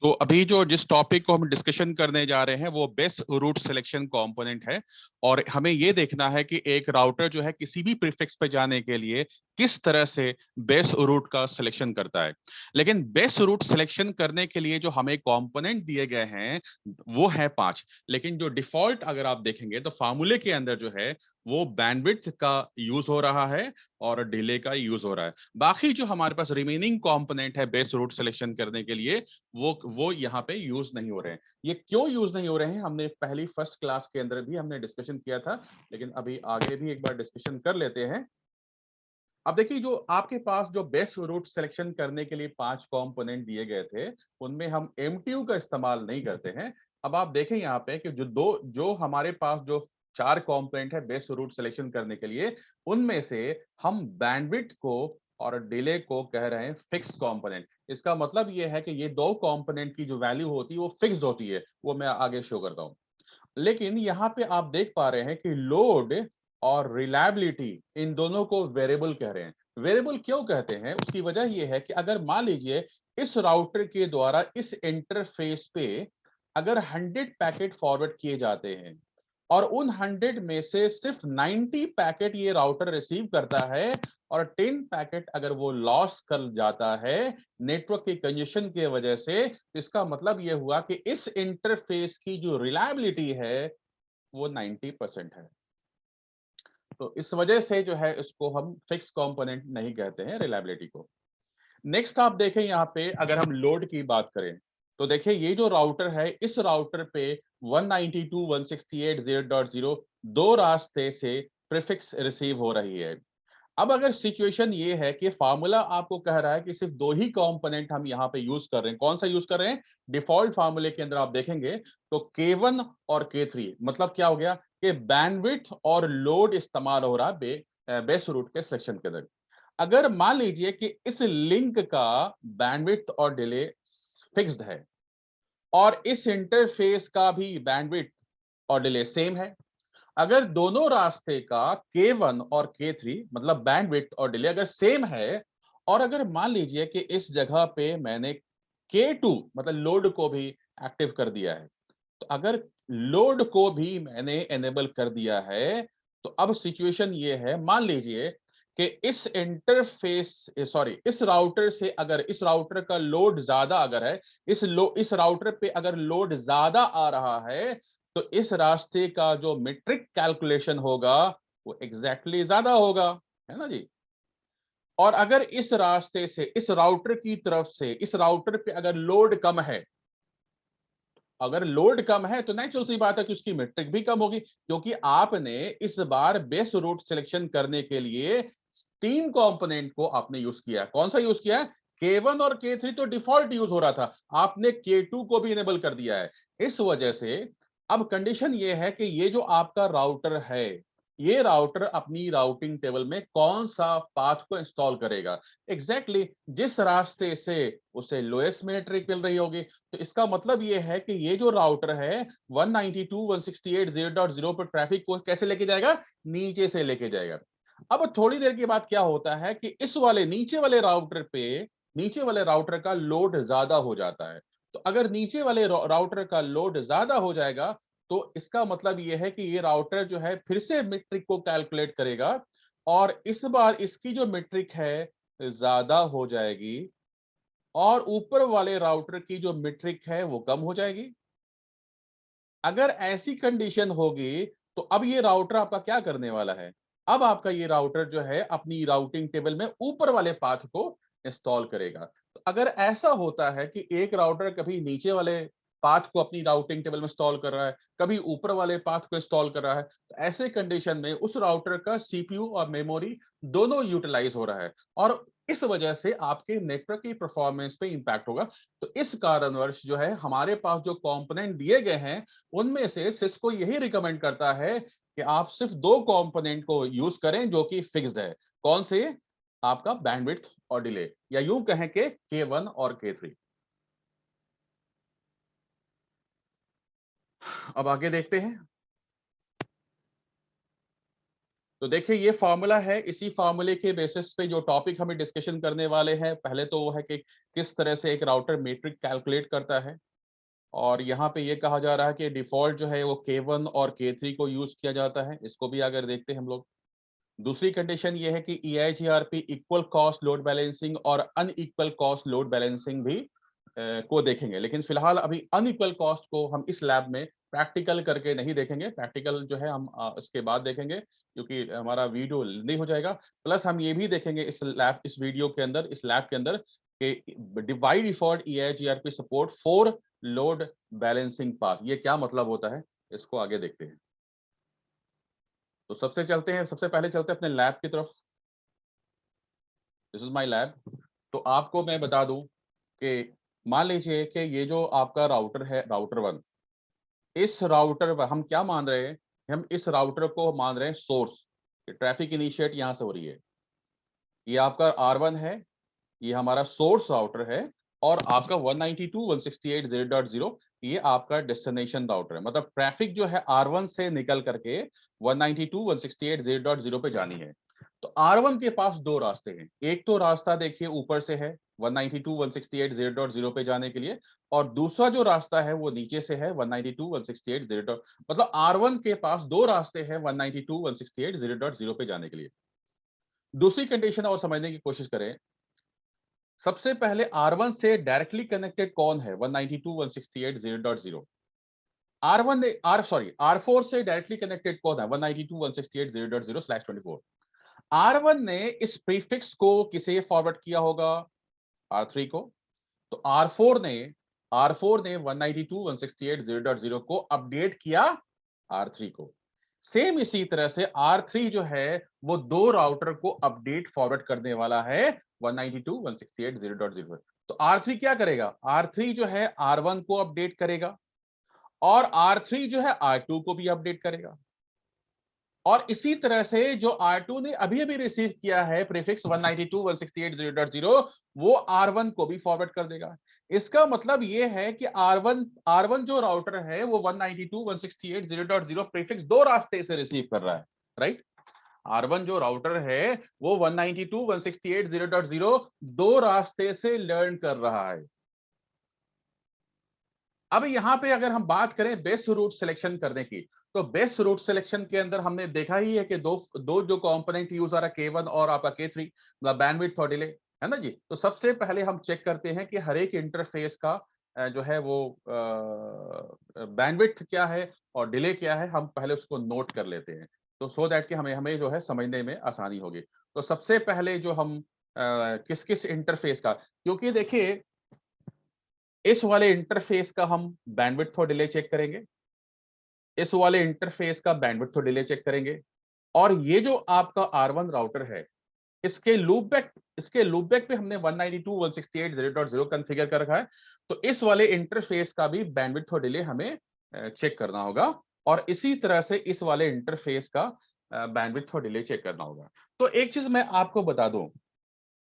तो अभी जो जिस टॉपिक को हम डिस्कशन करने जा रहे हैं वो बेस्ट रूट सिलेक्शन कंपोनेंट है। और हमें ये देखना है कि एक राउटर जो है किसी भी प्रीफिक्स पे जाने के लिए किस तरह से बेस्ट रूट का सिलेक्शन करता है। लेकिन बेस्ट रूट सिलेक्शन करने के लिए जो हमें कंपोनेंट दिए गए हैं वो है 5। लेकिन जो डिफॉल्ट अगर आप देखेंगे तो फार्मूले के अंदर जो है वो बैंडविड्थ का यूज हो रहा है और डिले का यूज हो रहा है। बाकी जो हमारे पास रिमेनिंग कंपोनेंट है बेस्ट रूट सिलेक्शन करने के लिए वो यहाँ पे यूज नहीं हो रहे हैं। ये क्यों यूज नहीं हो रहे हैं हमने पहली फर्स्ट क्लास के अंदर भी हमने डिस्कशन किया था, लेकिन अभी आगे भी एक बार डिस्कशन कर लेते हैं। अब देखिए जो आपके पास जो बेस्ट रूट सिलेक्शन करने के लिए 5 कंपोनेंट दिए गए थे उनमें हम एमटीयू का इस्तेमाल नहीं करते हैं। अब आप देखें यहाँ पे कि जो हमारे पास जो 4 कंपोनेंट है बेस्ट रूट सिलेक्शन करने के लिए, उनमें से हम बैंडविड्थ को और डिले को कह रहे हैं फिक्स कंपोनेंट। इसका मतलब ये है कि ये दो कंपोनेंट की जो वैल्यू होती है वो फिक्स्ड होती है, वो मैं आगे शो करता हूँ। लेकिन यहाँ पे आप देख पा रहे हैं कि लोड और रिलायबिलिटी इन दोनों को वेरिएबल कह रहे हैं। वेरिएबल क्यों कहते हैं उसकी वजह यह है कि अगर मान लीजिए इस राउटर के द्वारा इस इंटरफेस पे अगर 100 पैकेट फॉरवर्ड किए जाते हैं और उन 100 में से सिर्फ 90 पैकेट ये राउटर रिसीव करता है और 10 पैकेट अगर वो लॉस कर जाता है नेटवर्क के कंजेशन की वजह से, तो इसका मतलब ये हुआ कि इस इंटरफेस की जो रिलायबिलिटी है वो 90% है। तो इस वजह से जो है इसको हम फिक्स कंपोनेंट नहीं कहते हैं रिलायबिलिटी को। नेक्स्ट आप देखें यहाँ पे अगर हम लोड की बात करें तो देखिए ये जो राउटर है इस राउटर पे 192.168.0.0 दो रास्ते से प्रीफिक्स रिसीव हो रही है। अब अगर सिचुएशन ये है कि फार्मूला आपको कह रहा है कि सिर्फ दो ही कंपोनेंट हम यहाँ पे यूज कर रहे हैं, कौन सा यूज कर रहे हैं? डिफॉल्ट फार्मूले के अंदर आप देखेंगे तो K1 और K3 मतलब क्या हो गया कि बैंडविड्थ और लोड इस्तेमाल हो रहा है बेस रूट के सिलेक्शन के अंदर। अगर मान लीजिए कि इस लिंक का बैंडविड्थ और डिले फिक्स्ड है और इस इंटरफेस का भी बैंडविड्थ और डिले सेम है, अगर दोनों रास्ते का K1 और K3 मतलब बैंडविड्थ और डिले अगर सेम है और अगर मान लीजिए कि इस जगह पे मैंने K2 मतलब लोड को भी एक्टिव कर दिया है, तो अगर लोड को भी मैंने एनेबल कर दिया है तो अब सिचुएशन ये है, मान लीजिए कि इस इंटरफेस सॉरी इस राउटर से अगर इस राउटर का लोड ज्यादा अगर है, इस राउटर पे अगर लोड ज्यादा आ रहा है तो इस रास्ते का जो मीट्रिक कैलकुलेशन होगा वो एग्जैक्टली ज्यादा होगा, है ना जी। और अगर इस रास्ते से इस राउटर की तरफ से इस राउटर पे अगर लोड कम है, अगर लोड कम है तो नेचुरल सी बात है कि उसकी मीट्रिक भी कम होगी, क्योंकि आपने इस बार बेस रूट सिलेक्शन करने के लिए 3 कंपोनेंट को आपने यूज किया। कौन सा यूज किया है? K1 और K3 तो डिफॉल्ट यूज हो रहा था, आपने K2 को भी इनेबल कर दिया है। इस वजह से अब कंडीशन ये है कि ये जो आपका राउटर है, ये राउटर अपनी राउटिंग टेबल में कौन सा पाथ को इंस्टॉल करेगा? एग्जैक्टली जिस रास्ते से उसे लोएस्ट मीट्रिक मिल रही होगी। तो इसका मतलब ये है कि ये जो राउटर है 192.168.0.0 पर ट्रैफिक को कैसे लेके जाएगा? नीचे से लेके जाएगा। अब थोड़ी देर के बाद क्या होता है कि इस वाले नीचे वाले राउटर पे नीचे वाले राउटर का लोड ज्यादा हो जाता है। तो अगर नीचे वाले राउटर का लोड ज्यादा हो जाएगा तो इसका मतलब यह है कि ये राउटर जो है फिर से मीट्रिक को कैलकुलेट करेगा और इस बार इसकी जो मीट्रिक है ज्यादा हो जाएगी और ऊपर वाले राउटर की जो मीट्रिक है वो कम हो जाएगी। अगर ऐसी कंडीशन होगी तो अब ये राउटर आपका क्या करने वाला है? अब आपका ये राउटर जो है अपनी राउटिंग टेबल में ऊपर वाले पाथ को इंस्टॉल करेगा। तो अगर ऐसा होता है कि एक राउटर कभी नीचे वाले पाथ को अपनी राउटिंग टेबल में इंस्टॉल कर रहा है, कभी ऊपर वाले पाथ को इंस्टॉल कर रहा है, तो ऐसे कंडीशन में उस राउटर का सीपीयू और मेमोरी दोनों यूटिलाइज हो रहा है और इस वजह से आपके नेटवर्क की परफॉर्मेंस पे इंपैक्ट होगा। तो इस कारणवश जो है हमारे पास जो कंपोनेंट दिए गए हैं उनमें से सिस्को यही रिकमेंड करता है कि आप सिर्फ दो कंपोनेंट को यूज करें जो कि फिक्स्ड है। कौन से? आपका बैंडविड्थ और डिले, या यूं कहें कि K1 और K3। अब आगे देखते हैं। तो देखिए ये फॉर्मूला है, इसी फॉर्मूले के बेसिस पे जो टॉपिक हमें डिस्कशन करने वाले हैं, पहले तो वो है कि किस तरह से एक राउटर मीट्रिक कैलकुलेट करता है, और यहाँ पे ये कहा जा रहा है कि डिफ़ॉल्ट जो है वो K1 और K3 को यूज़ किया जाता है। इसको भी अगर देखते हैं हम लोग। दूसरी कंडीशन ये है कि EIGRP equal cost load balancing और अनइक्वल कॉस्ट लोड बैलेंसिंग भी को देखेंगे। लेकिन फिलहाल अभी अनइक्वल कॉस्ट को हम इस लैब में प्रैक्टिकल करके नहीं देखेंगे। प्रैक्टिकल जो है हम इसके बाद देखेंगे, क्योंकि हमारा वीडियो लेंदी हो जाएगा। प्लस हम ये भी देखेंगे इस वीडियो के अंदर, इस लैब के अंदर, कि by default EIGRP support for load balancing path. ये क्या मतलब होता है, इसको आगे देखते हैं। तो सबसे पहले चलते हैं अपने लैब की तरफ। This is my lab. तो आपको मैं बता दूं कि मान लीजिए कि ये जो आपका राउटर है, राउटर 1, इस राउटर पर हम क्या मान रहे हैं, हम इस राउटर को मान रहे हैं सोर्स। ट्रैफिक इनिशिएट यहां से हो रही है, ये आपका R1 है, ये हमारा सोर्स राउटर है, और आपका 192.168.0.0 ये आपका डेस्टिनेशन राउटर है। मतलब ट्रैफिक जो है R1 से निकल करके 192.168.0.0 पे जानी है। तो R1 के पास दो रास्ते हैं। एक तो रास्ता देखिए ऊपर से है 192.168.0.0 पे जाने के लिए, और दूसरा जो रास्ता है वो नीचे से है 192.168.0. मतलब R1 के पास दो रास्ते हैं 192.168.0.0 पे जाने के लिए। दूसरी कंडीशन और समझने की कोशिश करें। सबसे पहले R1 से डायरेक्टली कनेक्टेड कौन है 192.168.0.0? R1 ने R4 से डायरेक्टली कनेक्टेड कौन है 192.168.0.0/24? R1 ने इस प्रीफिक्स को किसे फॉरवर्ड किया होगा, R3 को। तो R4 ने 192.168.0.0 को अपडेट किया R3 को। सेम इसी तरह से R3 जो है वो दो राउटर को अपडेट फॉरवर्ड करने वाला है 192.168.0.0। तो R3 क्या करेगा, R3 जो है R1 को अपडेट करेगा, और R3 जो है R2 को भी अपडेट करेगा। और इसी तरह से जो R2 ने अभी अभी रिसीव किया है प्रीफिक्स 192.168.0.0, वो R1 को भी फॉरवर्ड कर देगा। इसका मतलब ये है कि R1 जो राउटर है वो 192.168.0.0 प्रीफिक्स दो रास्ते से रिसीव कर रहा है, राइट। R1 जो राउटर है वो 192.168.0.0 दो रास्ते से लर्न कर रहा है। अब यहाँ पे अगर हम बात करें बेस्ट रूट सिलेक्शन करने की, तो बेस्ट रूट सिलेक्शन के अंदर हमने देखा ही है कि दो दो जो कंपोनेंट यूज आ रहा है, K1 और आपका K3, मतलब बैंडविड्थ और डिले, है ना जी। तो सबसे पहले हम चेक करते हैं कि हर एक इंटरफेस का जो है वो बैंडविड्थ क्या है और डिले क्या है, हम पहले उसको नोट कर लेते हैं, तो सो दैट कि हमें हमें जो है समझने में आसानी होगी। तो सबसे पहले जो हम किस किस इंटरफेस का, क्योंकि देखिए इस वाले इंटरफेस का हम बैंडविड्थ और डिले चेक करेंगे, इस वाले इंटरफेस का बैंडविड्थ और डिले चेक करेंगे, और ये जो आपका R1 राउटर है, इसके लूपबैक पे हमने 192.168.0.0 कॉन्फ़िगर कर रखा है। तो इस वाले इंटरफेस का भी बैंडविड्थ और डिले हमें चेक करना होगा, और इसी तरह से इस वाले इंटरफेस का बैंडविड्थ और डिले चेक करना होगा। तो एक चीज मैं आपको बता दूं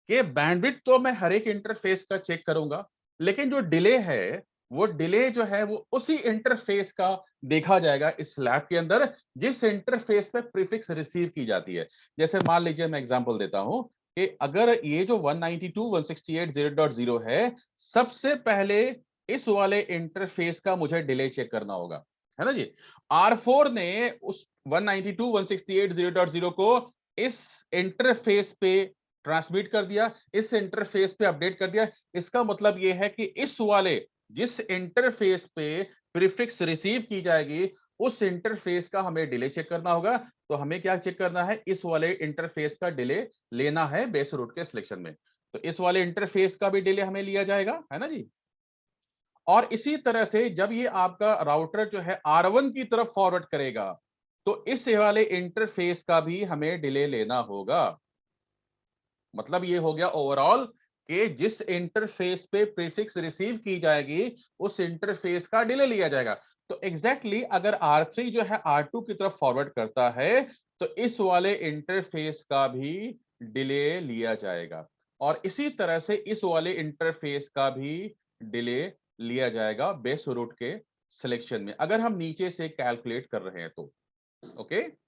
कि बैंडविड्थ तो मैं हर एक इंटरफेस का चेक करूंगा, लेकिन जो डिले है, वो डिले जो है वो उसी इंटरफेस का देखा जाएगा इस लैब के अंदर जिस इंटरफेस पे प्रीफिक्स रिसीव की जाती है। जैसे मान लीजिए मैं एग्जांपल देता हूं कि अगर ये जो 192.168.0.0 है, सबसे पहले इस वाले इंटरफेस का मुझे डिले चेक करना होगा, है ना जी। R4 ने उस 192.168.0.0 को इस इंटरफेस पे ट्रांसमिट कर दिया, इस इंटरफेस पे अपडेट कर दिया। इसका मतलब यह है कि इस वाले जिस इंटरफेस पे प्रीफिक्स रिसीव की जाएगी, उस इंटरफेस का हमें डिले चेक करना होगा। तो हमें क्या चेक करना है, इस वाले इंटरफेस का डिले लेना है बेस रूट के सिलेक्शन में। तो इस वाले इंटरफेस का भी डिले हमें लिया जाएगा, है ना जी। और इसी तरह से जब ये आपका राउटर जो है R1 की तरफ फॉरवर्ड करेगा, तो इस वाले इंटरफेस का भी हमें डिले लेना होगा। मतलब ये हो गया ओवरऑल कि जिस इंटरफेस पे प्रीफिक्स रिसीव की जाएगी, उस इंटरफेस का डिले लिया जाएगा। तो एग्जैक्टली अगर R3 जो है R2 की तरफ फॉरवर्ड करता है, तो इस वाले इंटरफेस का भी डिले लिया जाएगा, और इसी तरह से इस वाले इंटरफेस का भी डिले लिया जाएगा बेस रूट के सिलेक्शन में, अगर हम नीचे से कैलकुलेट कर रहे हैं तो। ओके।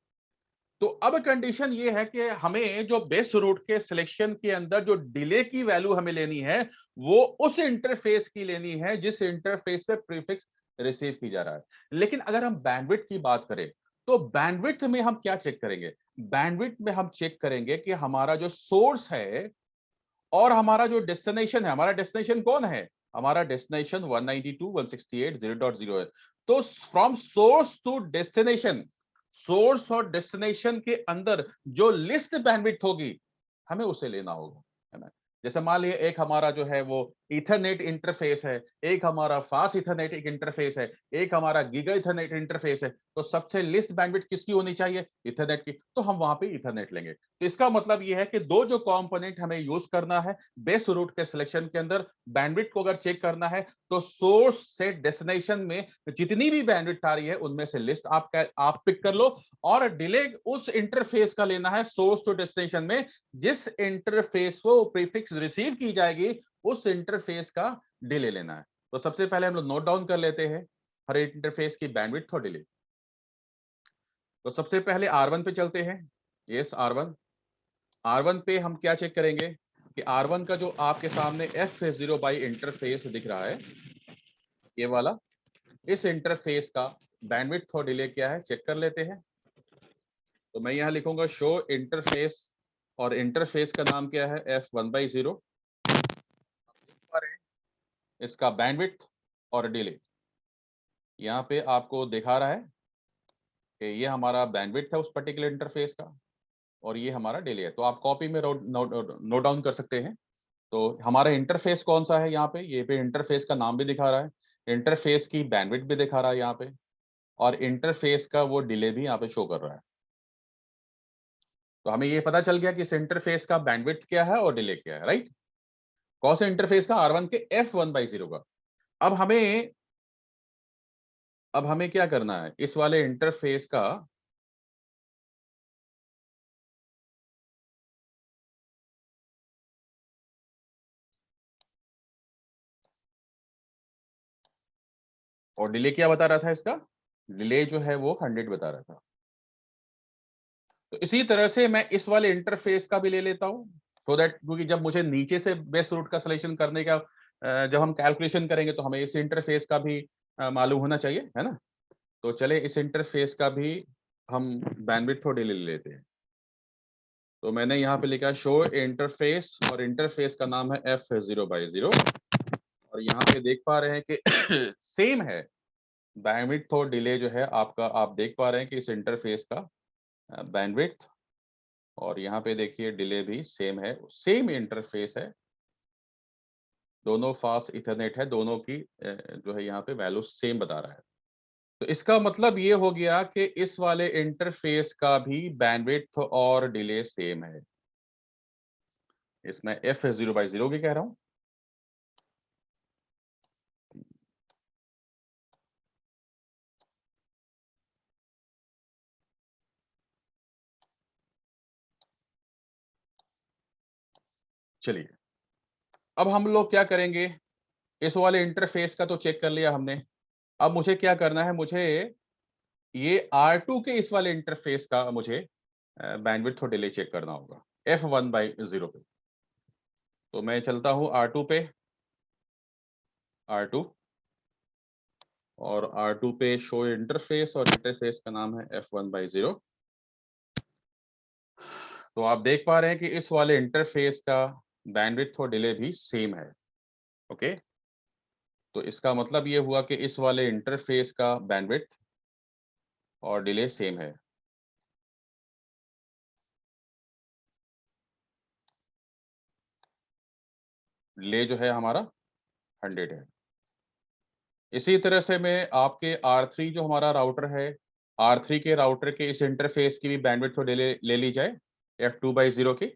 तो अब कंडीशन ये है कि हमें जो बेस रूट के सिलेक्शन के अंदर जो डिले की वैल्यू हमें लेनी है वो उस इंटरफेस की लेनी है जिस इंटरफेस पे प्रीफिक्स रिसीव की जा रहा है। लेकिन अगर हम बैंडविड्थ की बात करें तो बैंडविड्थ में हम क्या चेक करेंगे? बैंडविड्थ में हम चेक करेंगे कि हमारा जो सोर्स है और हमारा जो डेस्टिनेशन है, हमारा डेस्टिनेशन कौन है? हमारा डेस्टिनेशन 192.168.0.0 है। तो from source to destination, source और डेस्टिनेशन के अंदर जो लिस्ट बैंडविड्थ होगी, हमें उसे लेना होगा, है ना? जैसे मान लीजिए एक हमारा जो है वो ईथरनेट इंटरफेस है, एक हमारा फास्ट ईथरनेट एक इंटरफेस है, एक हमारा गीगा ईथरनेट इंटरफेस है, तो सबसे लिस्ट बैंडविड्थ किसकी होनी चाहिए? ईथरनेट की। तो हम वहां पे ईथरनेट लेंगे। तो इसका मतलब ये है कि दो जो कंपोनेंट हमें यूज करना है बेस रूट के सिलेक्शन के अंदर, बैंडविड्थ को अगर चेक करना है तो सोर्स से डेस्टिनेशन में जितनी भी बैंडविड्थ आ रही है उनमें से लिस्ट आप पिक कर लो, और डिले उस इंटरफेस का लेना है सोर्स टू डेस्टिनेशन में जिस इंटरफेस को प्रीफिक्स रिसीव की जाएगी उस इंटरफेस का डिले लेना है। तो सबसे पहले हम लोग नोट डाउन कर लेते हैं हर इंटरफेस की बैंडविड्थ और डिले। तो सबसे पहले R1 पे चलते हैं। Yes, R1। R1 पे हम क्या चेक करेंगे कि R1 का जो आपके सामने F0 बाई इंटरफेस दिख रहा है, ये वाला, इस इंटरफेस का बैंडविड्थ और डिले क्या है चेक कर लेते हैं। तो मैं यहां लिखूंगा शो इंटरफेस, और इंटरफेस का नाम क्या है? F1/0। इसका बैंडविड्थ और डिले यहाँ पे आपको दिखा रहा है कि ये हमारा बैंडविड्थ है उस पर्टिकुलर इंटरफेस का, और ये हमारा डिले है। तो आप कॉपी में नोट डाउन कर सकते हैं। तो हमारा इंटरफेस कौन सा है यहाँ पे? ये पे इंटरफेस का नाम भी दिखा रहा है, इंटरफेस की बैंडविड्थ भी दिखा रहा है यहाँ पे, और इंटरफेस का वो डिले भी यहाँ पे शो कर रहा है। तो हमें ये पता चल गया कि इस इंटरफेस का बैंडविड्थ क्या है और डिले क्या है, राइट? कौन से इंटरफेस का? R1 के F1/0 का। अब हमें अब हमें क्या करना है इस वाले इंटरफेस का? और डिले क्या बता रहा था इसका? डिले जो है वो 100 बता रहा था। तो इसी तरह से मैं इस वाले इंटरफेस का भी ले लेता हूं, सो दैट, क्योंकि जब मुझे नीचे से बेस रूट का सिलेक्शन करने का जब हम कैलकुलेशन करेंगे तो हमें इस इंटरफेस का भी मालूम होना चाहिए, है ना? तो चले इस इंटरफेस का भी हम बैंडविड्थ और डिले ले लेते हैं। तो मैंने यहाँ पे लिखा शो इंटरफेस, और इंटरफेस का नाम है F0/0, और यहाँ पे देख पा रहे हैं कि सेम है बैंडविड्थ और डिले जो है आपका, आप देख पा रहे हैं कि इस इंटरफेस का बैंडविड्थ, और यहाँ पे देखिए डिले भी सेम है, सेम इंटरफेस है, दोनों फास्ट इथरनेट है, दोनों की जो है यहाँ पे वैल्यू सेम बता रहा है। तो इसका मतलब ये हो गया कि इस वाले इंटरफेस का भी बैंडविड्थ और डिले सेम है। इसमें F0/0 की कह रहा हूँ। चलिए, अब हम लोग क्या करेंगे, इस वाले इंटरफेस का तो चेक कर लिया हमने। अब मुझे क्या करना है, मुझे ये R2 के इस वाले इंटरफेस का मुझे बैंडविड्थ और डिले चेक करना होगा F1/0 पे। तो मैं चलता हूँ R2 पे, R2, और R2 पे शो इंटरफेस, और इंटरफेस का नाम है F1/0। तो आप देख पा रहे हैं कि इस वाले इंटरफेस का बैंडविड्थ और डिले भी सेम है। ओके, तो इसका मतलब ये हुआ कि इस वाले इंटरफेस का बैंडविड्थ और डिले सेम है। डिले जो है हमारा 100 है। इसी तरह से मैं आपके R3 जो हमारा राउटर है, R3 के राउटर के इस इंटरफेस की भी बैंडविड्थ और डिले ले ली जाए F2/0 की।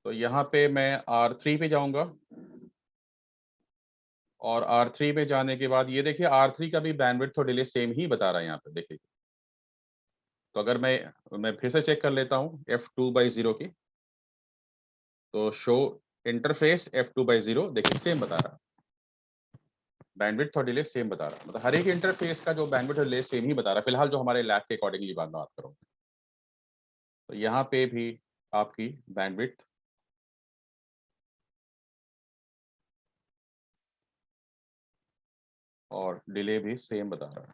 तो यहाँ पे मैं R3 पे जाऊंगा, और R3 में जाने के बाद ये देखिए R3 का भी बैंडविड्थ और डिले सेम ही बता रहा है यहाँ पे, देखिए। तो अगर मैं फिर से चेक कर लेता हूँ F2/0 की, तो शो इंटरफेस F2/0 देखिए सेम बता रहा है, बैंडविड्थ और डिले सेम बता रहा है। मतलब हर एक इंटरफेस का जो बैंडविड्थ और डिले सेम ही बता रहा है, फिलहाल जो हमारे लैब के अकॉर्डिंगली बात करूँ। तो यहाँ पे भी आपकी बैंडविड्थ और डिले भी सेम बता रहा है।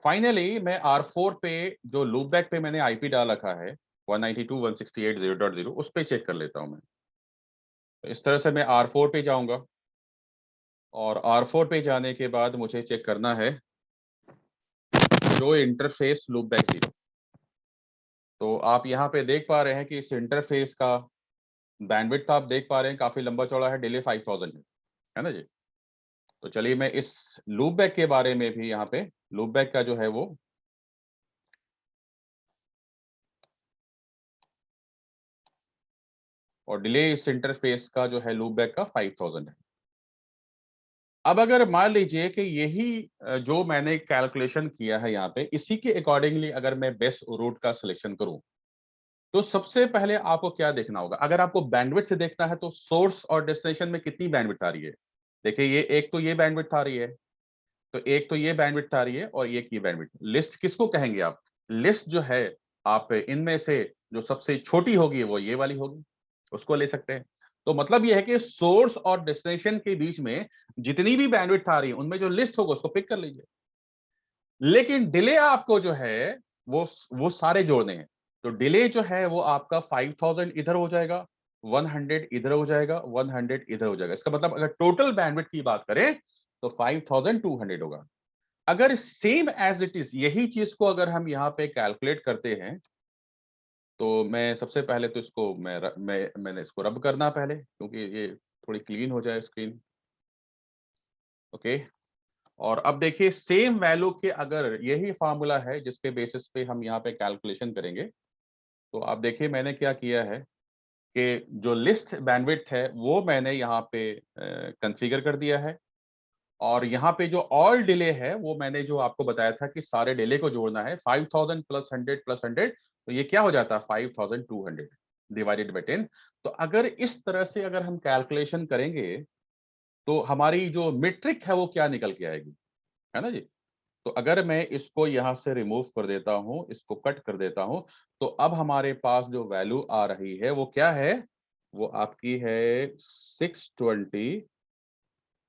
फाइनली मैं R4 पे जो लूपबैक पे मैंने आईपी डाल रखा है 192.168.0.0 उस पे चेक कर लेता हूं मैं। तो इस तरह से मैं R4 पे जाऊंगा और R4 पे जाने के बाद मुझे चेक करना है जो इंटरफेस लूपबैक 0। तो आप यहाँ पे देख पा रहे हैं कि इस इंटरफेस का बैंडविड्थ आप देख पा रहे हैं काफी लंबा चौड़ा है, डिले 5000 है ना जी। तो चलिए मैं इस लूपबैक के बारे में भी यहाँ पे लूपबैक का जो है वो और डिले इस इंटरफेस का जो है लूपबैक का 5000 है। अब अगर मान लीजिए कि यही जो मैंने कैलकुलेशन किया है यहाँ पे इसी के अकॉर्डिंगली अगर मैं बेस्ट रूट का सिलेक्शन करूं तो सबसे पहले आपको क्या देखना होगा। अगर आपको बैंडविड्थ देखना है तो सोर्स और डेस्टिनेशन में कितनी बैंडविड्थ आ रही है। देखिए ये एक तो ये बैंडविड्थ आ रही है, तो एक तो ये बैंडविड्थ आ रही है और एक ये बैंडविड्थ। लिस्ट किसको कहेंगे आप। लिस्ट जो है आप इनमें से जो सबसे छोटी होगी वो ये वाली होगी, उसको ले सकते हैं। तो मतलब ये है कि सोर्स और डेस्टिनेशन के बीच में जितनी भी बैंडविड्थ आ रही है उनमें जो लिस्ट होगा उसको पिक कर लीजिए। लेकिन डिले आपको जो है वो सारे जोड़ने हैं। तो डिले जो है वो आपका 5000 इधर हो जाएगा, 100 इधर हो जाएगा, 100 इधर हो जाएगा। इसका मतलब अगर टोटल बैंडविड्थ की बात करें तो 5200 होगा। अगर सेम एज इट इज यही चीज को अगर हम यहाँ पे कैलकुलेट करते हैं तो मैं सबसे पहले तो इसको मैंने इसको रब करना पहले क्योंकि ये थोड़ी क्लीन हो जाए स्क्रीन। ओके। और अब देखिए सेम वैल्यू के अगर यही फार्मूला है जिसके बेसिस पे हम यहाँ पे कैलकुलेशन करेंगे तो आप देखिए मैंने क्या किया है कि जो लिस्ट बैंडविड्थ है वो मैंने यहाँ पे कॉन्फ़िगर कर दिया है और यहाँ पे जो ऑल डिले है वो मैंने जो आपको बताया था कि सारे डिले को जोड़ना है 5000 प्लस 100 प्लस 100 तो ये क्या हो जाता है 5200 डिवाइडेड बाय 10। तो अगर इस तरह से अगर हम कैलकुलेशन करेंगे तो हमारी जो मीट्रिक है वो क्या निकल के आएगी, है ना जी। तो अगर मैं इसको यहाँ से रिमूव कर देता हूँ, इसको कट कर देता हूँ, तो अब हमारे पास जो वैल्यू आ रही है वो क्या है, वो आपकी है 620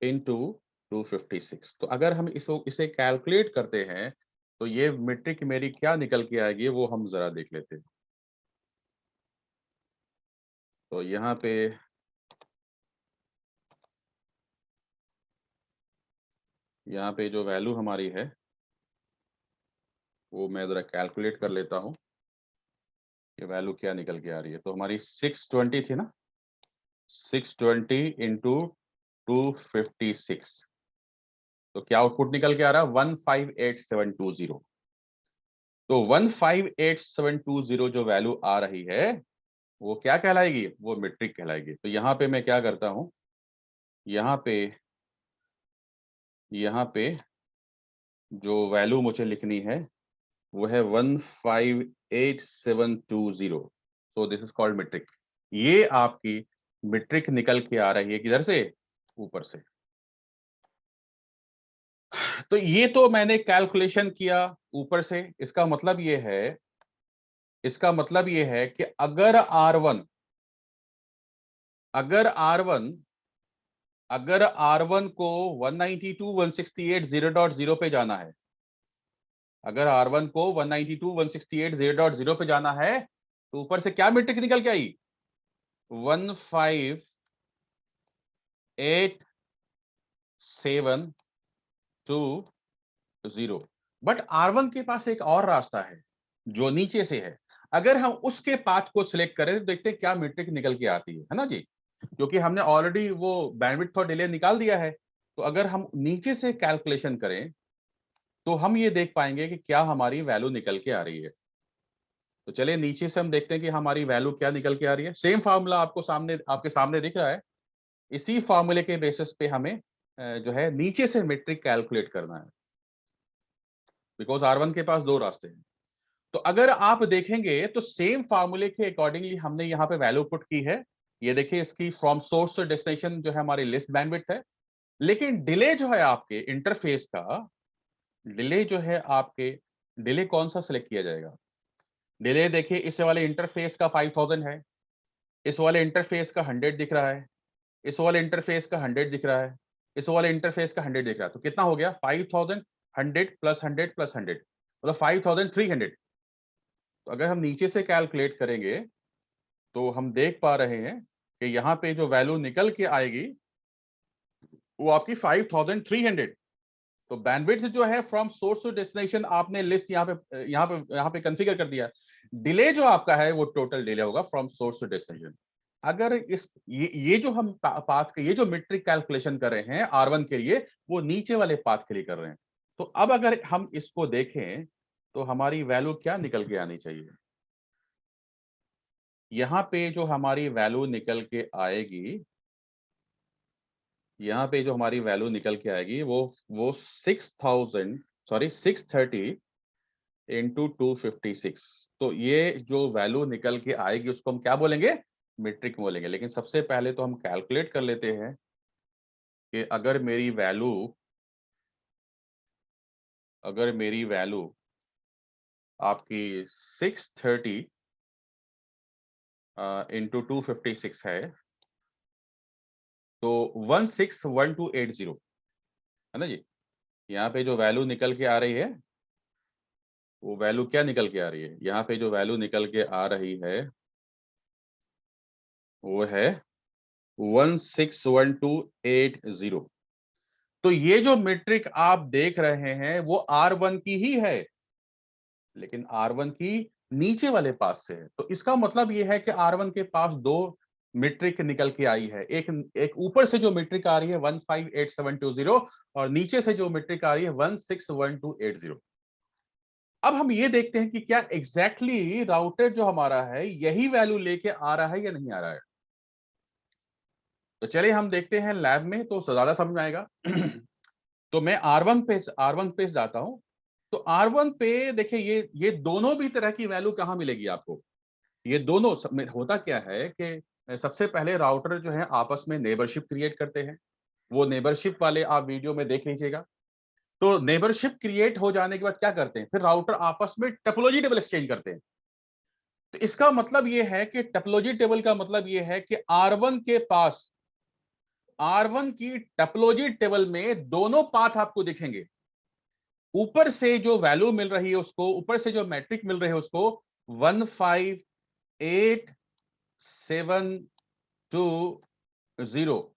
इंटू 256। तो अगर हम इसको इसे कैलकुलेट करते हैं तो ये मीट्रिक मेरी क्या निकल के आएगी वो हम जरा देख लेते हैं। तो यहाँ पे जो वैल्यू हमारी है वो मैं जरा कैलकुलेट कर लेता हूँ कि वैल्यू क्या निकल के आ रही है। तो हमारी 620 थी ना, 620 इंटू 256 तो क्या आउटपुट निकल के आ रहा है 158720। तो 158720 जो वैल्यू आ रही है वो क्या कहलाएगी, वो मीट्रिक कहलाएगी। तो यहाँ पे मैं क्या करता हूँ, यहाँ पे यहाँ पे जो वैल्यू मुझे लिखनी है वो है 158720। So this is called metric. ये आपकी मीट्रिक निकल के आ रही है किधर से, ऊपर से। तो ये तो मैंने कैलकुलेशन किया ऊपर से। इसका मतलब ये है कि अगर R1 अगर R1 को 192.168.0.0 पे जाना है, अगर R1 को 192.168.0.0 पे जाना है तो ऊपर से क्या मीट्रिक निकल के आई 158720। बट R1 के पास एक और रास्ता है जो नीचे से है। अगर हम उसके पाथ को सिलेक्ट करें तो देखते हैं क्या मीट्रिक निकल के आती है ना जी। क्योंकि हमने ऑलरेडी वो बैंडविड्थ और डिले निकाल दिया है। तो अगर हम नीचे से कैलकुलेशन करें तो हम ये देख पाएंगे कि क्या हमारी वैल्यू निकल के आ रही है। तो चलिए नीचे से हम देखते हैं कि हमारी वैल्यू क्या निकल के आ रही है। सेम फार्मूला आपके सामने दिख रहा है। इसी फार्मूले के बेसिस पे हमें जो है नीचे से मीट्रिक कैलकुलेट करना है बिकॉज R1 के पास दो रास्ते हैं। तो अगर आप देखेंगे तो सेम फार्मूले के अकॉर्डिंगली हमने यहाँ पे वैल्यू पुट की है। ये देखिए इसकी फ्रॉम सोर्स टू डेस्टिनेशन जो है हमारी लिस्ट बैंडविड्थ है। लेकिन डिले जो है आपके इंटरफेस का, डिले जो है आपके, डिले कौन सा सिलेक्ट किया जाएगा। डिले देखिए इस वाले इंटरफेस का 5000 है, इस वाले इंटरफेस का 100 दिख रहा है, इस वाले इंटरफेस का 100 दिख रहा है, इस वाले इंटरफेस का 100 दिख रहा है। तो कितना हो गया? 5000 100 प्लस 100 प्लस 100 मतलब 5300। तो अगर हम नीचे से कैलकुलेट करेंगे तो हम देख पा रहे हैं कि यहाँ पे जो वैल्यू निकल के आएगी वो आपकी 5300। तो बैंडविड्थ जो है फ्रॉम सोर्स टू डेस्टिनेशन आपने लिस्ट यहाँ पे कॉन्फ़िगर कर दिया। डिले जो आपका है वो टोटल डिले होगा फ्रॉम सोर्स टू डेस्टिनेशन। अगर इस ये जो हम पाथ के ये जो मीट्रिक कैलकुलेशन कर रहे हैं R1 के लिए वो नीचे वाले पाथ के लिए कर रहे हैं। तो अब अगर हम इसको देखें तो हमारी वैल्यू क्या निकल के आनी चाहिए? यहाँ पे जो हमारी वैल्यू निकल के आएगी, यहाँ पे जो हमारी वैल्यू निकल के आएगी वो 630 इंटू 256। तो ये जो वैल्यू निकल के आएगी उसको हम क्या बोलेंगे? मीट्रिक बोलेंगे। लेकिन सबसे पहले तो हम कैलकुलेट कर लेते हैं कि अगर मेरी वैल्यू आपकी 630 इंटू 256 है तो 161280 है ना जी। यहाँ पे जो वैल्यू निकल के आ रही है वो वैल्यू क्या निकल के आ रही है? यहाँ पे जो वैल्यू निकल के आ रही है वो है 161280। तो ये जो मीट्रिक आप देख रहे हैं वो R1 की ही है, लेकिन R1 की नीचे वाले पास से है। तो इसका मतलब ये है कि R1 के पास दो मीट्रिक निकल के आई है। एक ऊपर से जो मीट्रिक आ रही है 158720 और नीचे से जो मीट्रिक आ रही है 161280। अब हम ये देखते हैं कि क्या एग्जैक्टली राउटर जो हमारा है यही वैल्यू लेके आ रहा है या नहीं आ रहा है। तो चलिए हम देखते हैं लैब में तो ज्यादा समझ में आएगा। तो मैं R1 पे जाता हूं। तो R1 पे देखिए ये दोनों भी तरह की वैल्यू कहां मिलेगी आपको? ये दोनों में होता क्या है कि सबसे पहले राउटर जो है आपस में नेबरशिप क्रिएट करते हैं। वो नेबरशिप वाले आप वीडियो में देख लीजिएगा। तो नेबरशिप क्रिएट हो जाने के बाद क्या करते हैं? फिर राउटर आपस में टोपोलॉजी टेबल एक्सचेंज करते हैं। तो इसका मतलब ये है कि टोपोलॉजी टेबल का मतलब ये है कि R1 की टोपोलॉजी टेबल में दोनों पाथ आपको दिखेंगे। ऊपर से जो वैल्यू मिल रही है उसको, ऊपर से जो मैट्रिक मिल रही है उसको 15870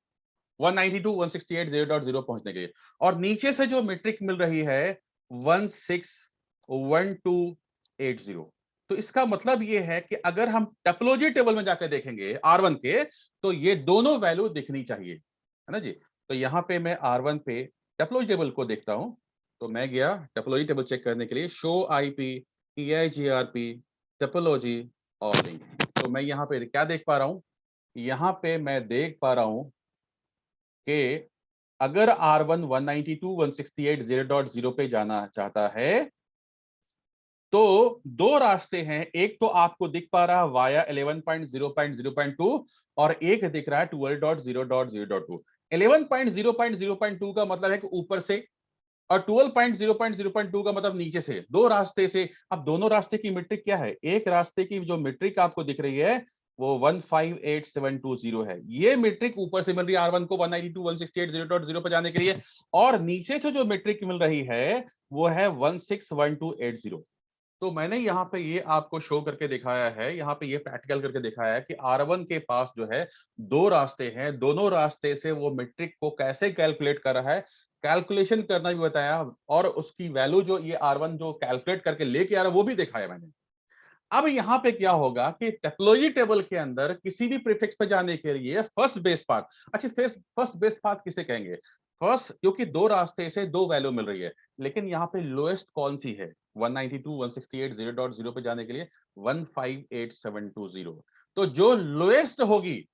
192 168 0.0 पहुंचने के लिए। और नीचे से जो मैट्रिक मिल रही है 161280। तो इसका मतलब ये है कि अगर हम टोपोलॉजी टेबल में जाकर देखेंगे R1 के तो ये दोनों वैल्यू दिखनी चाहिए, है ना जी। तो यहाँ पे मैं R1 पे टोपोलॉजी टेबल को देखता हूं। तो मैं गया टोपोलॉजी टेबल चेक करने के लिए, शो आईपी EIGRP टोपोलॉजी और लिंक। तो मैं यहाँ पे क्या देख पा रहा हूं? यहाँ पे मैं देख पा रहा हूं कि अगर R1 192 168 0.0 पे जाना चाहता है तो दो रास्ते हैं। एक तो आपको दिख पा रहा है वाया 11.0.0.2 और एक दिख रहा है 12.0.0.2। 11.0.0.2 का मतलब है कि ऊपर से और 12.0.0.2 का मतलब नीचे से, दो रास्ते से। अब दोनों रास्ते की मीट्रिक क्या है? एक रास्ते की जो मीट्रिक आपको दिख रही है वो 158720 है। ये मीट्रिक ऊपर से मिल रही है R1 को 192 168 0.0 पर जाने के लिए, और नीचे से जो मीट्रिक मिल रही है वो है 161280। तो मैंने यहाँ पे ये आपको शो करके दिखाया है, यहाँ पे ये प्रैक्टिकल करके दिखाया है कि R1 के पास जो है दो रास्ते हैं, दोनों रास्ते से वो मीट्रिक को कैसे कैलकुलेट कर रहा है, कैलकुलेशन करना भी बताया, और उसकी वैल्यू जो ये R1 जो कैलकुलेट करके लेके आ रहा है वो भी दिखाया मैंने। अब यहाँ पे क्या होगा कि टोपोलॉजी टेबल के अंदर किसी भी प्रीफिक्स पे जाने के लिए फर्स्ट बेस पाथ, अच्छा फर्स्ट बेस पाथ किसे कहेंगे? फर्स्ट, क्योंकि दो रास्ते से दो वैल्यू मिल रही है, लेकिन यहाँ पे लोएस्ट कौन सी है? 192 168 0.0 पे जाने के लिए 158720। तो जो लोएस्ट होगी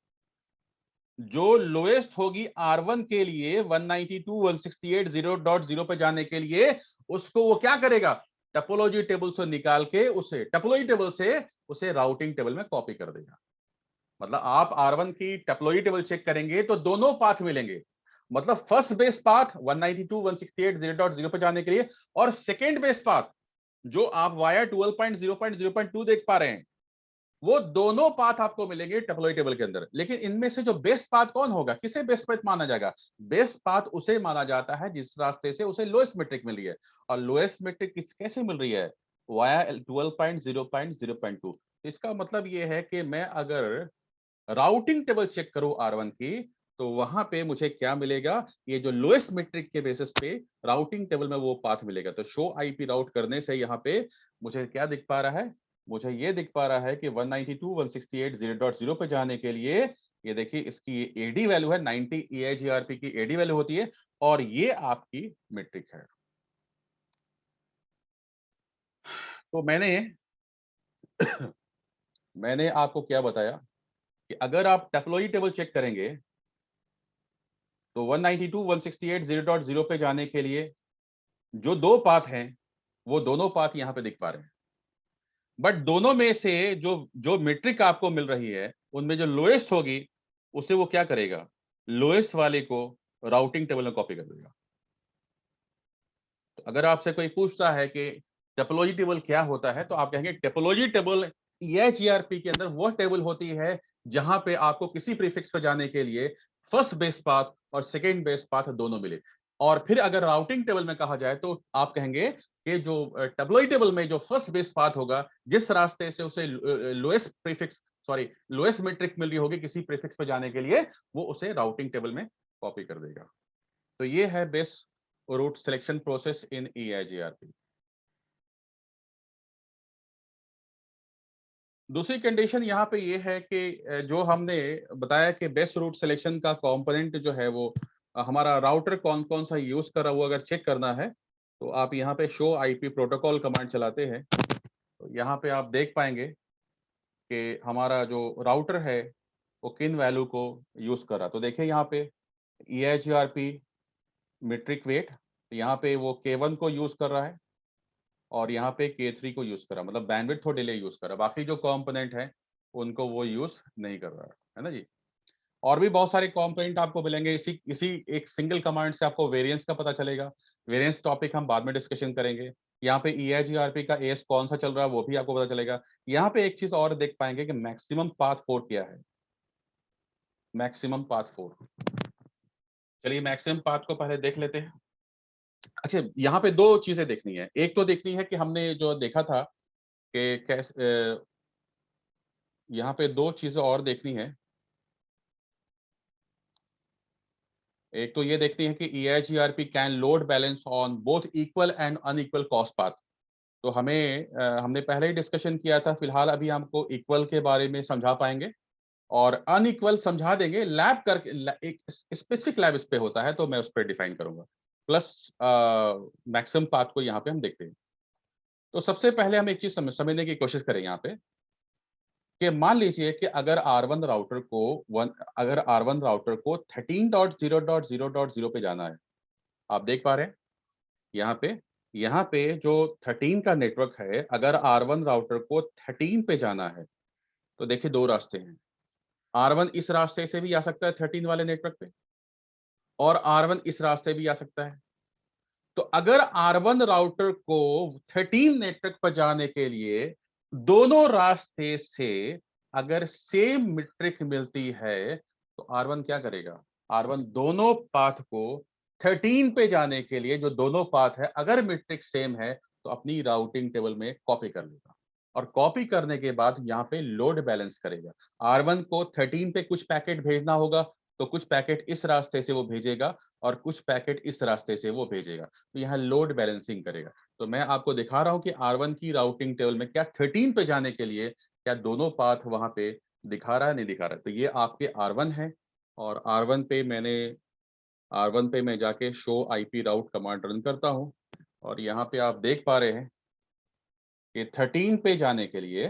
R1 के लिए 192 168 0.0 पे जाने के लिए, उसको वो क्या करेगा? टोपोलॉजी टेबल से निकाल के उसे टोपोलॉजी टेबल से उसे राउटिंग टेबल में कॉपी कर देगा। मतलब आप R1 की टोपोलॉजी टेबल चेक करेंगे तो दोनों पाथ मिलेंगे। मतलब फर्स्ट बेस पाथ 192 168 0.0 पे जाने के लिए और सेकंड बेस पाथ जो आप वाया 12.0.0.2 देख पा रहे हैं, वो दोनों पाथ आपको मिलेंगे टोपोलॉजी टेबल के अंदर। लेकिन इनमें से जो बेस्ट पाथ कौन होगा, किसे बेस्ट पाथ माना जाएगा? बेस्ट पाथ उसे माना जाता है जिस रास्ते से उसे लोएस्ट मेट्रिक मिली है। और लोएस्ट मेट्रिक कैसे मिल रही है? वाया 12.0.0.2। इसका मतलब ये है कि मैं अगर राउटिंग टेबल चेक करूं R1 की, तो वहां पे मुझे क्या मिलेगा? ये जो लोएस्ट मेट्रिक के बेसिस पे राउटिंग टेबल में वो पाथ मिलेगा। तो शो आईपी राउट करने से यहाँ पे मुझे क्या दिख पा रहा है? मुझे ये दिख पा रहा है कि 192.168.0.0 पे जाने के लिए, ये देखिए इसकी एडी वैल्यू है 90, EIGRP की एडी वैल्यू होती है, और ये आपकी मेट्रिक है। तो मैंने आपको क्या बताया कि अगर आप टोपोलॉजी टेबल चेक करेंगे तो 192.168.0.0 पे जाने के लिए जो दो पाथ हैं, वो दोनों पाथ यहाँ पे दिख पा रहे हैं। बट दोनों में से जो जो मेट्रिक आपको मिल रही है, उनमें जो लोएस्ट होगी, उसे वो क्या करेगा? लोएस्ट वाले को राउटिंग टेबल में कॉपी कर देगा। तो अगर आपसे कोई पूछता है कि टोपोलॉजी टेबल क्या होता है, तो आप कहेंगे टोपोलॉजी टेबल EIGRP के अंदर वो टेबल होती है जहां पे आपको किसी प्रीफिक्स पर जाने के लिए फर्स्ट बेस पाथ और सेकेंड बेस पाथ दोनों मिले। और फिर अगर राउटिंग टेबल में कहा जाए तो आप कहेंगे कि जो टोपोलॉजी टेबल में जो फर्स्ट बेस पाथ होगा, जिस रास्ते से उसे lowest prefix sorry lowest metric मिल रही होगी किसी प्रीफिक्स पर जाने के लिए, वो उसे राउटिंग टेबल में कॉपी कर देगा। तो ये है best route selection process in EIGRP। दूसरी कंडीशन यहाँ पे ये है कि जो हमने बताया कि बेस्ट रूट सिलेक्शन का कंपोनेंट जो है वो हमारा राउटर कौन कौन सा यूज कर रहा है, वो अगर चेक करना है तो आप यहाँ पे शो आईपी प्रोटोकॉल कमांड चलाते हैं। तो यहाँ पे आप देख पाएंगे कि हमारा जो राउटर है वो किन वैल्यू को यूज कर रहा है। तो देखिए यहाँ पे EIGRP मेट्रिक वेट, यहाँ पे वो K1 को यूज कर रहा है और यहाँ पे K3 को यूज कर रहा है, मतलब बैंडविड्थ और डिले यूज कर रहा है। बाकी जो कंपोनेंट है उनको वो यूज नहीं कर रहा है ना जी। और भी बहुत सारे कंपोनेंट आपको मिलेंगे, इसी इसी एक सिंगल कमांड से आपको वेरिएंस का पता चलेगा। वेरिएंस टॉपिक हम बाद में डिस्कशन करेंगे। यहाँ पे EIGRP का एस कौन सा चल रहा है वो भी आपको पता चलेगा। यहाँ पे एक चीज और देख पाएंगे कि मैक्सिमम पाथ 4 क्या है। मैक्सिमम पाथ 4, चलिए मैक्सिमम पाथ को पहले देख लेते हैं। अच्छा, यहाँ पे दो चीजें देखनी है। एक तो देखनी है कि हमने जो देखा था कि कैसे, यहाँ पे दो चीजें और देखनी है। एक तो ये देखती है कि EIGRP can load balance on both equal and unequal cost path. तो हमने पहले ही डिस्कशन किया था, फिलहाल अभी हमको इक्वल के बारे में समझा पाएंगे और अनइक्वल समझा देंगे। लैब करके एक स्पेसिफिक लैब इस पे होता है तो मैं उस पर डिफाइन करूंगा। प्लस मैक्सिमम पाथ को यहाँ पे हम देखते हैं। तो सबसे पहले हम एक चीज समझने की कोशिश करें यहाँ पे कि मान लीजिए कि अगर R1 राउटर को 13.0.0.0 पे जाना है। आप देख पा रहे हैं यहाँ पे जो 13 का नेटवर्क है, अगर R1 राउटर को 13 पे जाना है तो देखिए दो रास्ते हैं। R1 इस रास्ते से भी आ सकता है 13 वाले नेटवर्क पे, और R1 इस रास्ते भी आ सकता है। तो अगर R1 राउटर को 13 नेटवर्क पर जाने के लिए दोनों रास्ते से अगर सेम मीट्रिक मिलती है, तो R1 क्या करेगा? R1 दोनों पाथ को 13 पे जाने के लिए जो दोनों पाथ है, अगर मीट्रिक सेम है तो अपनी राउटिंग टेबल में कॉपी कर लेगा। और कॉपी करने के बाद यहाँ पे लोड बैलेंस करेगा। R1 को 13 पे कुछ पैकेट भेजना होगा, तो कुछ पैकेट इस रास्ते से वो भेजेगा और कुछ पैकेट इस रास्ते से वो भेजेगा। तो यहाँ लोड बैलेंसिंग करेगा। तो मैं आपको दिखा रहा हूँ कि R1 की राउटिंग टेबल में क्या 13 पे जाने के लिए क्या दोनों पाथ वहां पे दिखा रहा है, नहीं दिखा रहा है। तो ये आपके R1 है, और R1 पे मैं जाके show IP route command run करता हूँ, और यहाँ पे आप देख पा रहे हैं कि 13 पे जाने के लिए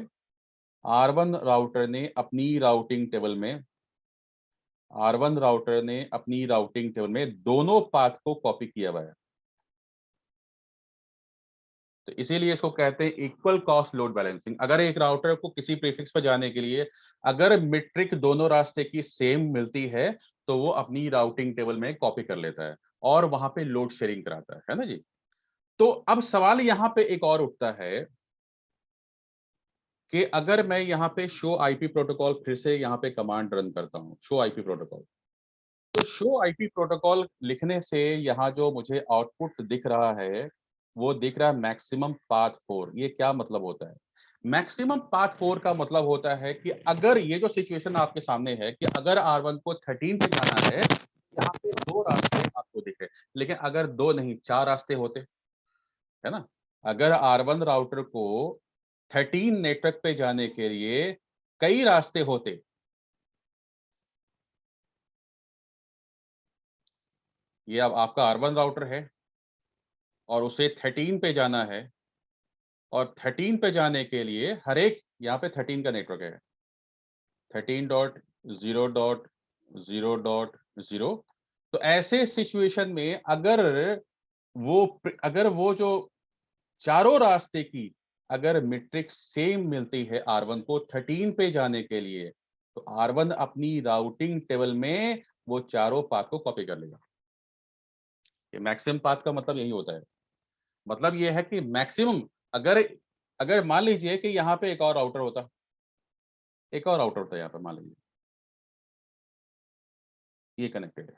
R1 राउटर ने अपनी राउटिंग टेबल में दोनों पाथ को कॉपी किया हुआ है। तो इसीलिए इसको कहते हैं इक्वल कॉस्ट लोड बैलेंसिंग। अगर एक राउटर को किसी प्रीफिक्स पर जाने के लिए अगर मीट्रिक दोनों रास्ते की सेम मिलती है, तो वो अपनी राउटिंग टेबल में कॉपी कर लेता है और वहां पे लोड शेयरिंग कराता है ना जी। तो अब सवाल यहाँ पे एक और उठता है कि अगर मैं यहाँ पे शो आईपी प्रोटोकॉल फिर से यहाँ पे कमांड रन करता हूँ, शो आईपी प्रोटोकॉल, तो शो आईपी प्रोटोकॉल लिखने से यहाँ जो मुझे आउटपुट दिख रहा है, वो दिख रहा है मैक्सिमम पाथ 4। ये क्या मतलब होता है? मैक्सिमम पाथ 4 का मतलब होता है कि अगर ये जो सिचुएशन आपके सामने है कि अगर R1 को 13 पे जाना है, यहाँ पे 2 रास्ते आपको दिख रहे हैं, लेकिन अगर 2 नहीं 4 रास्ते होते, है ना? अगर R1 राउटर को 13 नेटवर्क पे जाने के लिए कई रास्ते होते, ये अब आपका R1 राउटर है और उसे 13 पे जाना है और 13 पे जाने के लिए हर एक यहाँ पे 13 का नेटवर्क है, 13.0.0.0। तो ऐसे सिचुएशन में अगर वो जो चारों रास्ते की अगर मीट्रिक सेम मिलती है R1 को 13 पे जाने के लिए, तो R1 अपनी राउटिंग टेबल में वो चारों पाथ को कॉपी कर लेगा। ये मैक्सिमम पाथ का मतलब यही होता है। मतलब ये है कि मैक्सिमम अगर अगर मान लीजिए कि यहाँ पे एक और राउटर होता, एक और राउटर होता यहाँ पे मान लीजिए, ये कनेक्टेड है।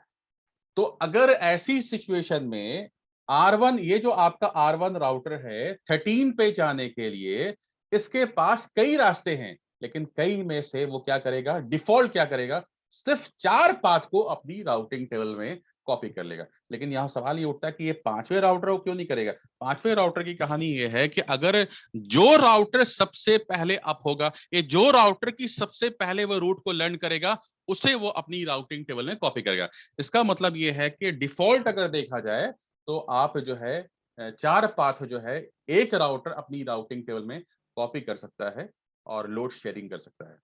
तो अगर ऐसी सिचुएशन में R1 ये जो आपका R1 राउटर है 13 पे जाने के लिए इसके पास कई रास्ते हैं, लेकिन कई में से वो क्या करेगा, डिफॉल्ट क्या करेगा, सिर्फ 4 पाथ को अपनी राउटिंग टेबल में कॉपी कर लेगा। लेकिन यहाँ सवाल ये उठता है कि ये 5वें राउटर को क्यों नहीं करेगा? 5वें राउटर की कहानी ये है कि अगर जो राउटर सबसे पहले अप होगा, ये जो राउटर की सबसे पहले वो रूट को लर्न करेगा, उसे वो अपनी राउटिंग टेबल में कॉपी करेगा। इसका मतलब ये है कि डिफॉल्ट अगर देखा जाए तो आप जो है 4 पाथ जो है एक राउटर अपनी राउटिंग टेबल में कॉपी कर सकता है और लोड शेयरिंग कर सकता है।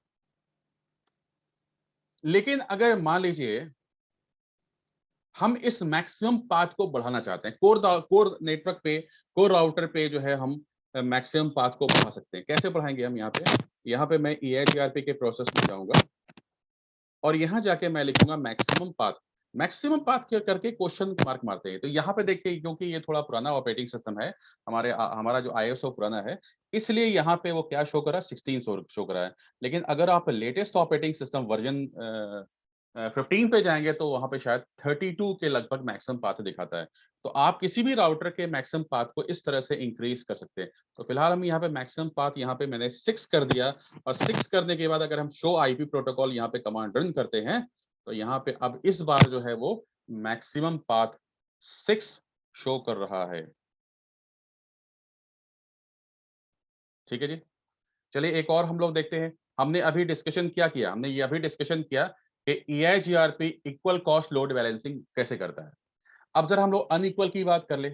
लेकिन अगर मान लीजिए हम इस मैक्सिमम पाथ को बढ़ाना चाहते हैं, कोर नेटवर्क पे, कोर राउटर पे जो है हम मैक्सिमम पाथ को बढ़ा सकते हैं। कैसे बढ़ाएंगे हम? यहाँ पे मैं EIGRP के प्रोसेस में जाऊंगा और यहाँ जाके मैं लिखूंगा मैक्सिमम पाथ। मैक्सिमम पाथ क्या करके क्वेश्चन मार्क मारते हैं। तो यहाँ पे देखिए, क्योंकि ये थोड़ा पुराना ऑपरेटिंग सिस्टम है, हमारा जो ISO पुराना है, इसलिए यहाँ पे वो क्या शो कर रहा है, 16 शो कर रहा है। लेकिन अगर आप लेटेस्ट ऑपरेटिंग सिस्टम वर्जन 15 पे जाएंगे तो वहां पे शायद 32 के लगभग मैक्सिमम पाथ दिखाता है। तो आप किसी भी राउटर के मैक्सिमम पाथ को इस तरह से इंक्रीज कर सकते हैं। तो फिलहाल हम यहाँ पे मैक्सिमम पाथ यहाँ पे मैंने 6 कर दिया और 6 करने के बाद अगर हम शो आईपी प्रोटोकॉल यहाँ पे कमांड रन करते हैं तो यहाँ पे अब इस बार जो है वो मैक्सिमम पाथ 6 शो कर रहा है। ठीक है जी। चलिए एक और हम लोग देखते हैं। हमने अभी डिस्कशन क्या किया, हमने ये अभी डिस्कशन किया कि EIGRP equal cost load balancing कैसे करता है। अब जरा हम लोग अनइक्वल की बात कर ले।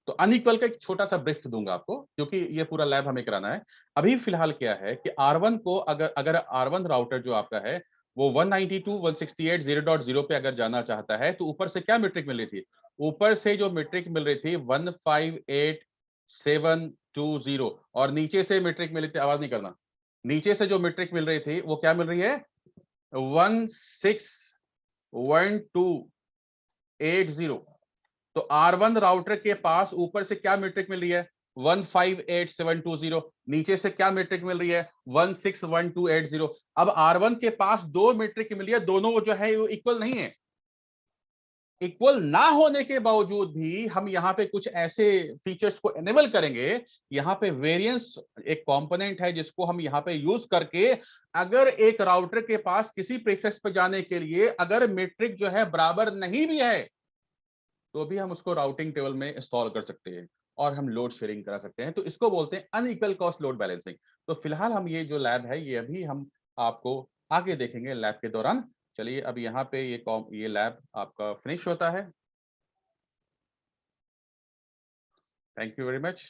तो अनइक्वल का एक छोटा सा ब्रीफ दूंगा आपको, क्योंकि ये पूरा लैब हमें कराना है। अभी फिलहाल क्या है कि R1 को अगर R1 राउटर जो आपका है वो 192.168.0.0 पे अगर जाना चाहता है तो ऊपर से क्या मीट्रिक मिल रही थी? ऊपर से जो मीट्रिक मिल रही थी 158.720 और नीचे से मीट्रिक मिली थी, आवाज नहीं करना, नीचे से जो मीट्रिक मिल रही थी वो क्या मिल रही है? 161280। तो R1 राउटर के पास ऊपर से क्या मीट्रिक मिल रही है? 158.720। नीचे से क्या मीट्रिक मिल रही है? 161280। अब R1 के पास दो मीट्रिक मिल रही है, दोनों जो है वो इक्वल नहीं है। इक्वल ना होने के बावजूद भी हम यहाँ पे कुछ ऐसे फीचर्स को एनेबल करेंगे। यहाँ पे वेरिएंस एक कंपोनेंट है जिसको हम यहाँ पे यूज करके अगर एक राउटर के पास किसी प्रीफिक्स पे जाने के लिए अगर मीट्रिक जो है बराबर नहीं भी है तो भी हम उसको राउटिंग टेबल में इंस्टॉल कर सकते हैं और हम लोड शेयरिंग करा सकते हैं। तो इसको बोलते हैं अनइक्वल कॉस्ट लोड बैलेंसिंग। तो फिलहाल हम ये जो लैब है ये अभी हम आपको आगे देखेंगे लैब के दौरान। चलिए अब यहाँ पे ये लैब आपका फिनिश होता है। Thank you very much.